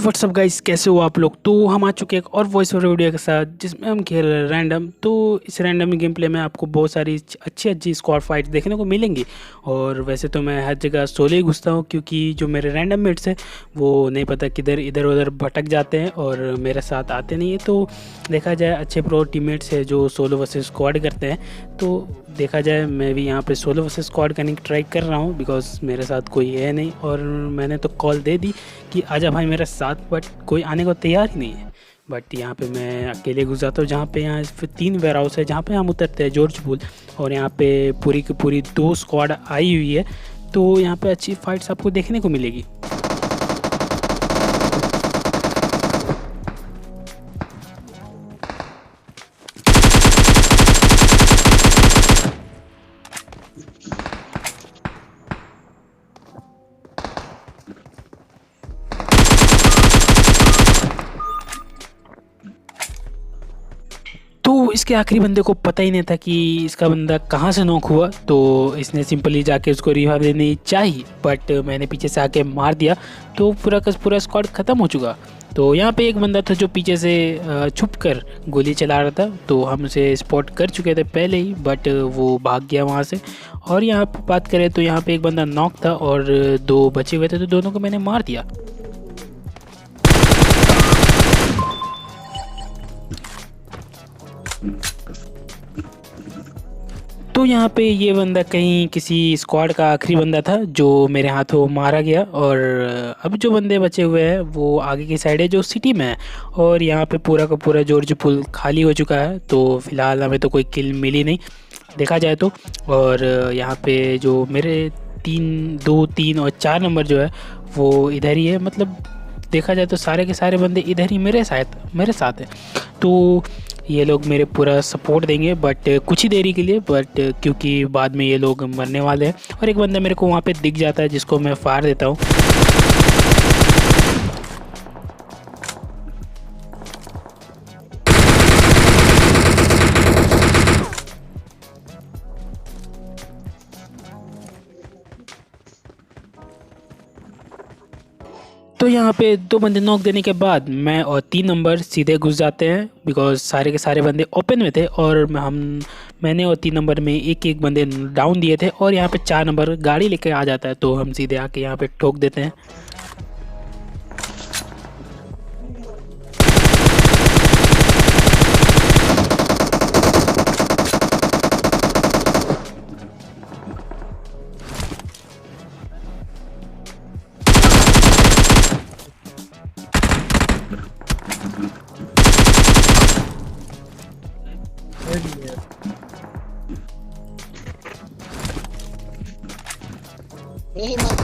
WhatsApp guys, कैसे हो आप लोग। तो हम आ चुके हैं एक और वॉइस ओवर वीडियो के साथ जिसमें हम खेल रहे हैं रैंडम। तो इस रैंडम गेम प्ले में आपको बहुत सारी अच्छी अच्छी स्क्वाड फाइट देखने को मिलेंगी। और वैसे तो मैं हर जगह सोलो ही घुसता हूँ, क्योंकि जो मेरे रैंडम मेट्स हैं वो नहीं पता किधर इधर उधर भटक जाते हैं और मेरे साथ आते नहीं है। तो देखा जाए अच्छे प्रो टीममेट्स है जो सोलो वर्सेस स्क्वाड करते हैं। तो देखा जाए मैं भी यहाँ पे सोलो वर्सेस स्क्वाड करने की ट्राई कर रहा हूँ, बिकॉज मेरे साथ कोई है नहीं। और मैंने तो कॉल दे दी कि आजा भाई मेरे साथ, बट कोई आने को तैयार ही नहीं है। बट यहाँ पे मैं अकेले घुस जाता हूँ, जहाँ पे यहाँ फिर 3 वेयर हाउस है जहाँ पे हम उतरते हैं जॉर्ज पूल। और यहाँ पे पूरी की पूरी 2 स्क्वाड आई हुई है। तो यहाँ पे अच्छी फाइट्स आपको देखने को मिलेगी। तो इसके आखिरी बंदे को पता ही नहीं था कि इसका बंदा कहाँ से नॉक हुआ, तो इसने सिंपली जाके उसको रिवाइव देनी चाहिए, बट मैंने पीछे से आके मार दिया। तो पूरा का पूरा स्क्वाड ख़त्म हो चुका। तो यहाँ पे एक बंदा था जो पीछे से छुप कर गोली चला रहा था, तो हम उसे स्पॉट कर चुके थे पहले ही, बट वो भाग गया वहाँ से। और यहाँ पे बात करें तो यहाँ पे एक बंदा नॉक था और 2 बचे हुए थे, तो दोनों को मैंने मार दिया। तो यहाँ पे ये बंदा कहीं किसी स्क्वाड का आखिरी बंदा था जो मेरे हाथों मारा गया। और अब जो बंदे बचे हुए हैं वो आगे की साइड है जो सिटी में है। और यहाँ पे पूरा का पूरा जॉर्ज पुल खाली हो चुका है, तो फिलहाल हमें तो कोई किल मिली नहीं देखा जाए तो। और यहाँ पे जो मेरे 2, 3 और 4 नंबर जो है वो इधर ही है। मतलब देखा जाए तो सारे के सारे बंदे इधर ही मेरे साथ है। तो ये लोग मेरे पूरा सपोर्ट देंगे, बट कुछ ही देरी के लिए, बट क्योंकि बाद में ये लोग मरने वाले हैं। और एक बंदा मेरे को वहाँ पे दिख जाता है जिसको मैं फाड़ देता हूँ। तो यहाँ पे 2 बंदे नॉक देने के बाद मैं और 3 नंबर सीधे घुस जाते हैं, बिकॉज सारे के सारे बंदे ओपन में थे। और मैंने और 3 नंबर में एक एक बंदे डाउन दिए थे। और यहाँ पे 4 नंबर गाड़ी लेके आ जाता है, तो हम सीधे आके यहाँ पे ठोक देते हैं। यही मत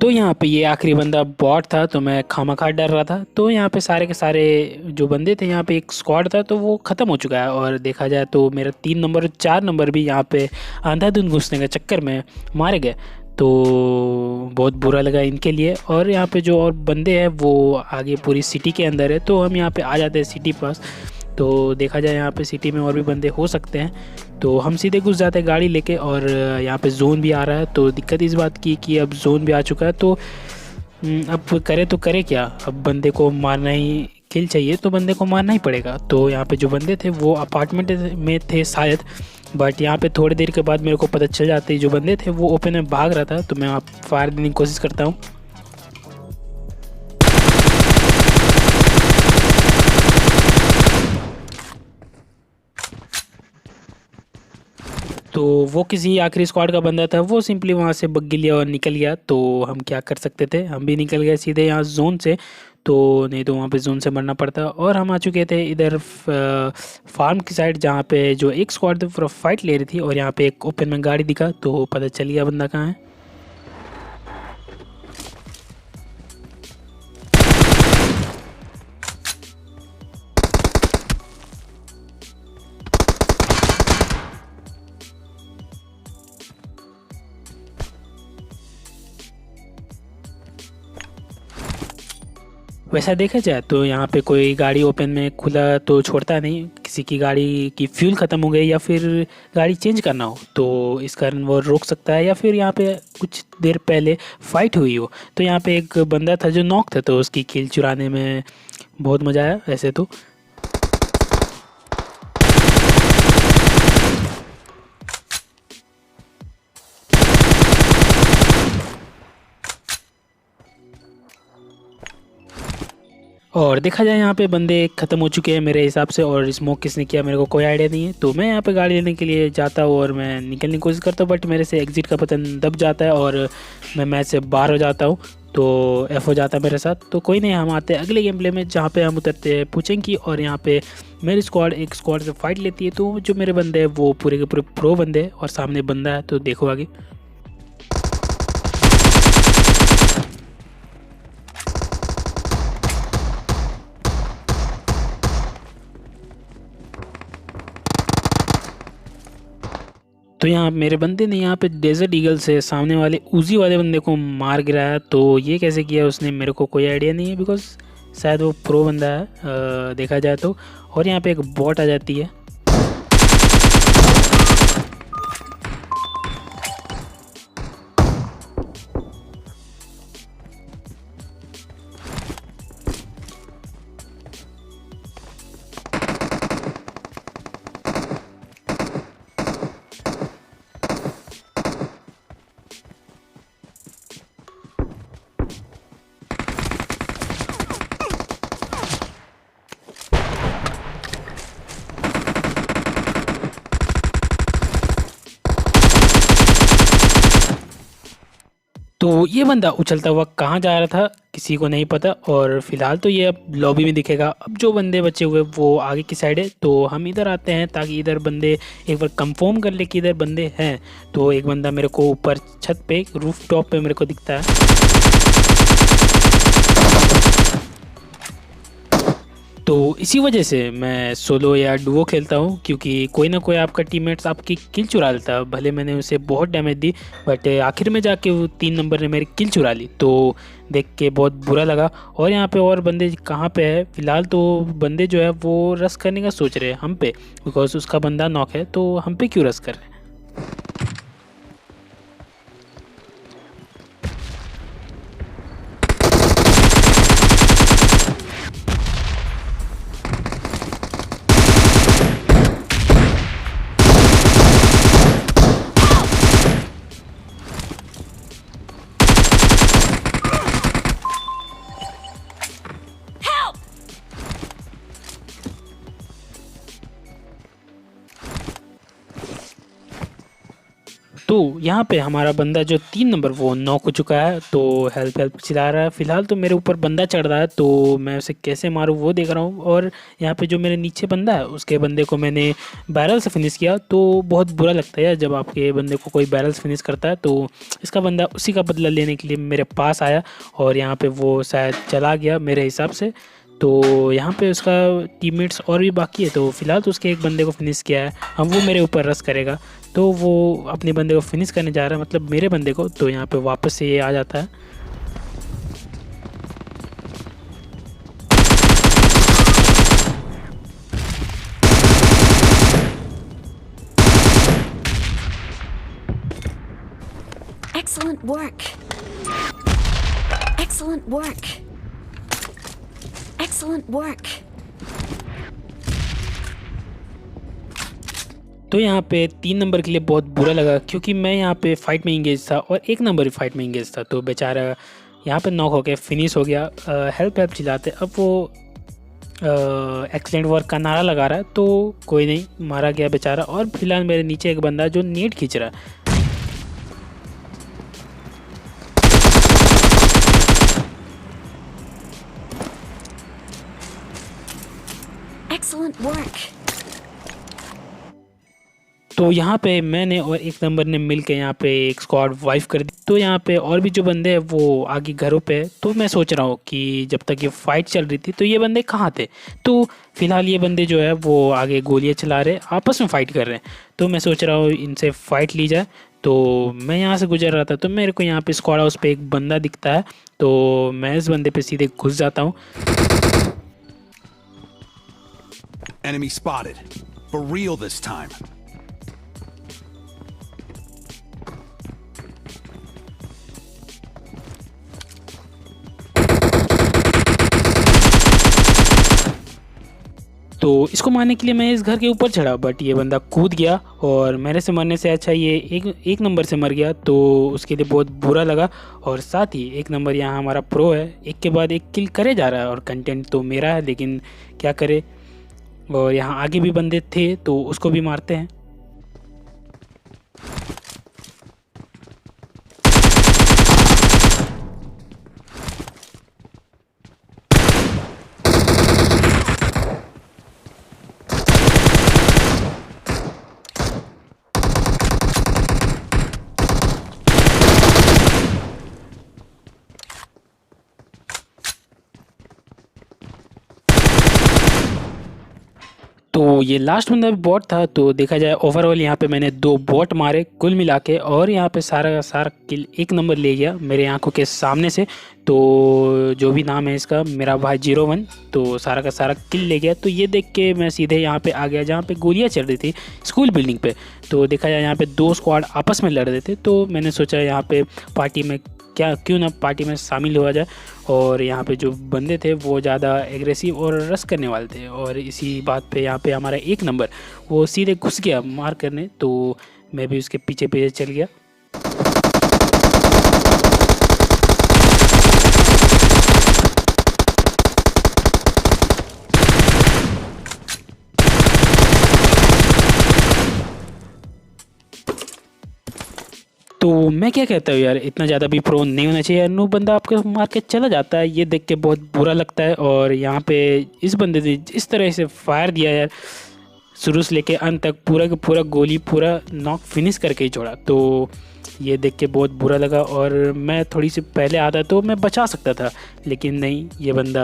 तो यहाँ पे ये आखिरी बंदा बॉट था, तो मैं खामखा डर रहा था। तो यहाँ पे सारे के सारे जो बंदे थे, यहाँ पे एक स्क्वाड था तो वो ख़त्म हो चुका है। और देखा जाए तो मेरा 3 नंबर और 4 नंबर भी यहाँ पे अंधाधुंध घुसने के चक्कर में मारे गए। तो बहुत बुरा लगा इनके लिए। और यहाँ पे जो और बंदे हैं वो आगे पूरी सिटी के अंदर है, तो हम यहाँ पे आ जाते हैं सिटी पास। तो देखा जाए यहाँ पे सिटी में और भी बंदे हो सकते हैं, तो हम सीधे घुस जाते हैं गाड़ी लेके। और यहाँ पे जोन भी आ रहा है, तो दिक्कत इस बात की कि अब जोन भी आ चुका है। तो अब करे तो करे क्या, अब बंदे को मारना ही, किल चाहिए तो बंदे को मारना ही पड़ेगा। तो यहाँ पे जो बंदे थे वो अपार्टमेंट में थे शायद, बट यहाँ पे थोड़ी देर के बाद मेरे को पता चल जाती है जो बंदे थे वो ओपन में भाग रहा था। तो मैं आप फायर देने की कोशिश करता हूँ। तो वो किसी आखिरी स्क्वाड का बंदा था, वो सिंपली वहाँ से बग्गी लिया और निकल गया। तो हम क्या कर सकते थे, हम भी निकल गए सीधे यहाँ जोन से। तो नहीं तो वहाँ पे जोन से मरना पड़ता। और हम आ चुके थे इधर फार्म की साइड, जहाँ पे जो एक स्क्वाड पूरा फाइट ले रही थी। और यहाँ पे एक ओपन में गाड़ी दिखा तो पता चल गया बंदा कहाँ है। वैसा देखा जाए तो यहाँ पे कोई गाड़ी ओपन में खुला तो छोड़ता नहीं। किसी की गाड़ी की फ्यूल ख़त्म हो गई या फिर गाड़ी चेंज करना हो तो इस कारण वो रोक सकता है। या फिर यहाँ पे कुछ देर पहले फाइट हुई हो तो यहाँ पे एक बंदा था जो नॉक था, तो उसकी किल चुराने में बहुत मज़ा आया वैसे तो। और देखा जाए यहाँ पे बंदे ख़त्म हो चुके हैं मेरे हिसाब से। और स्मोक किसने किया मेरे को कोई आइडिया नहीं है। तो मैं यहाँ पे गाड़ी लेने के लिए जाता हूँ और मैं निकलने की कोशिश करता हूँ, बट मेरे से एग्जिट का बटन दब जाता है और मैं मैच से बाहर हो जाता हूँ। तो एफ हो जाता है मेरे साथ। तो कोई नहीं, हम आते हैं अगले गेम प्ले में, जहाँ पे हम उतरते हैं पूछेंगे की। और यहाँ पे मेरी स्क्वाड एक स्क्वाड से फाइट लेती है। तो जो मेरे बंदे हैं वो पूरे के पूरे प्रो बंदे हैं और सामने बंदा है, तो देखो आगे। तो यहाँ मेरे बंदे ने यहाँ पे डेजर्ट ईगल से सामने वाले उजी वाले बंदे को मार गिराया। तो ये कैसे किया उसने मेरे को कोई आइडिया नहीं है, बिकॉज शायद वो प्रो बंदा है देखा जाए तो। और यहाँ पे एक बॉट आ जाती है। तो ये बंदा उछलता हुआ कहाँ जा रहा था किसी को नहीं पता। और फिलहाल तो ये अब लॉबी में दिखेगा। अब जो बंदे बचे हुए वो आगे की साइड है। तो हम इधर आते हैं ताकि इधर बंदे एक बार कंफर्म कर ले कि इधर बंदे हैं। तो एक बंदा मेरे को ऊपर छत पे रूफ टॉप पे मेरे को दिखता है। तो इसी वजह से मैं सोलो या डुओ खेलता हूँ, क्योंकि कोई ना कोई आपका टीममेट्स आपकी किल चुरा लेता है। भले मैंने उसे बहुत डैमेज दी, बट आखिर में जाके वो 3 नंबर ने मेरी किल चुरा ली। तो देख के बहुत बुरा लगा। और यहाँ पे और बंदे कहाँ पे है फिलहाल, तो बंदे जो है वो रश करने का सोच रहे हैं हम पे, बिकॉज उसका बंदा नॉक है। तो हम पे क्यों रश कर रहे हैं। तो यहाँ पे हमारा बंदा जो 3 नंबर वो नॉक हो चुका है। तो हेल्प हेल्प चिल्ला रहा है। फिलहाल तो मेरे ऊपर बंदा चढ़ रहा है, तो मैं उसे कैसे मारूँ वो देख रहा हूँ। और यहाँ पे जो मेरे नीचे बंदा है उसके बंदे को मैंने बैरल से फिनिश किया। तो बहुत बुरा लगता है यार जब आपके बंदे को कोई बैरल से फिनिश करता है। तो इसका बंदा उसी का बदला लेने के लिए मेरे पास आया और यहाँ पे वो शायद चला गया मेरे हिसाब से। तो यहाँ पे उसका टीममेट्स और भी बाकी है। तो फिलहाल तो उसके एक बंदे को फिनिश किया है। हम वो मेरे ऊपर रश करेगा, तो वो अपने बंदे को फिनिश करने जा रहा है, मतलब मेरे बंदे को। तो यहाँ पे वापस से ये आ जाता है। Excellent work. Excellent work. Excellent work. तो यहाँ पे 3 नंबर के लिए बहुत बुरा लगा, क्योंकि मैं यहाँ पे फाइट में इंगेज था और 1 नंबर भी फाइट में इंगेज था। तो बेचारा यहाँ पे नॉक हो गया, फिनिश हो गया। हेल्प हेल्प चिल्लाते, अब वो एक्सीलेंट वर्क का नारा लगा रहा है, तो कोई नहीं, मारा गया बेचारा। और फिलहाल मेरे नीचे एक बंदा जो नेट खींच रहा है। Excellent work. तो यहाँ पे मैंने और एक नंबर ने मिल के यहाँ पे एक स्क्वाड वाइफ कर दी। तो यहाँ पे और भी जो बंदे हैं वो आगे घरों पे है। तो मैं सोच रहा हूँ कि जब तक ये फाइट चल रही थी तो ये बंदे कहाँ थे। तो फिलहाल ये बंदे जो है वो आगे गोलियाँ चला रहे, आपस में फ़ाइट कर रहे हैं। तो मैं सोच रहा हूँ इनसे फ़ाइट ली जाए। तो मैं यहाँ से गुजर रहा था तो मेरे को यहाँ पे स्क्वाड हाउस पे एक बंदा दिखता है। तो मैं इस बंदे पे सीधे घुस जाता हूँ। Enemy spotted. For real this time. तो इसको मारने के लिए मैं इस घर के ऊपर चढ़ा, बट ये बंदा कूद गया और मेरे से मरने से अच्छा ये एक नंबर से मर गया। तो उसके लिए बहुत बुरा लगा। और साथ ही एक नंबर यहाँ हमारा प्रो है, एक के बाद एक किल करे जा रहा है और कंटेंट तो मेरा है, लेकिन क्या करे। और यहाँ आगे भी बंदे थे तो उसको भी मारते हैं। तो ये लास्ट बंदा भी बॉट था। तो देखा जाए ओवरऑल यहाँ पे मैंने 2 बॉट मारे कुल मिला के, और यहाँ पे सारा का सारा किल एक नंबर ले गया मेरे आंखों के सामने से। तो जो भी नाम है इसका, मेरा भाई 01, तो सारा का सारा किल ले गया। तो ये देख के मैं सीधे यहाँ पे आ गया जहाँ पे गोलियाँ चल रही थी स्कूल बिल्डिंग पे। तो देखा जाए यहाँ पे 2 स्क्वाड आपस में लड़ रहे थे। तो मैंने सोचा यहाँ पे पार्टी में क्यों ना पार्टी में शामिल हुआ जाए। और यहाँ पे जो बंदे थे वो ज़्यादा एग्रेसिव और रश करने वाले थे, और इसी बात पे यहाँ पे हमारा एक नंबर वो सीधे घुस गया मार करने। तो मैं भी उसके पीछे पीछे चल गया। तो मैं क्या कहता हूँ यार, इतना ज़्यादा भी प्रो नहीं होना चाहिए यार। नो बंदा आपको मार के चला जाता है, ये देख के बहुत बुरा लगता है। और यहाँ पे इस बंदे ने इस तरह से फायर दिया यार, शुरू से लेके अंत तक पूरा का पूरा गोली पूरा नॉक फिनिश करके ही छोड़ा। तो ये देख के बहुत बुरा लगा। और मैं थोड़ी सी पहले आता तो मैं बचा सकता था, लेकिन नहीं, ये बंदा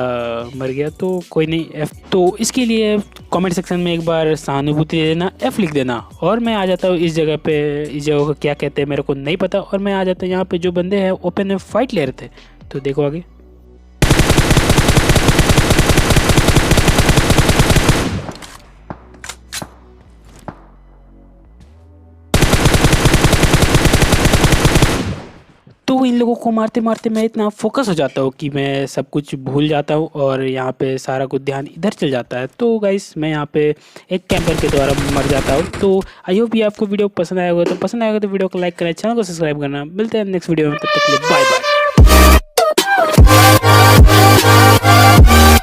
मर गया। तो कोई नहीं, एफ। तो इसके लिए कमेंट सेक्शन में एक बार सहानुभूति दे देना, एफ लिख देना। और मैं आ जाता हूँ इस जगह पे, इस जगह को क्या कहते हैं मेरे को नहीं पता। और मैं आ जाता हूँ यहाँ पे जो बंदे हैं ओपन में फाइट ले रहे थे। तो देखो आगे। तो इन लोगों को मारते मारते मैं इतना फोकस हो जाता हूँ कि मैं सब कुछ भूल जाता हूँ, और यहाँ पे सारा कुछ ध्यान इधर चल जाता है। तो गाइस मैं यहाँ पे एक कैंपर के द्वारा मर जाता हूँ। तो आई होप ये आपको वीडियो पसंद आएगा। तो पसंद आएगा तो वीडियो को लाइक करना, चैनल को सब्सक्राइब करना। मिलते हैं नेक्स्ट वीडियो में, तब तक के लिए बाय बाय।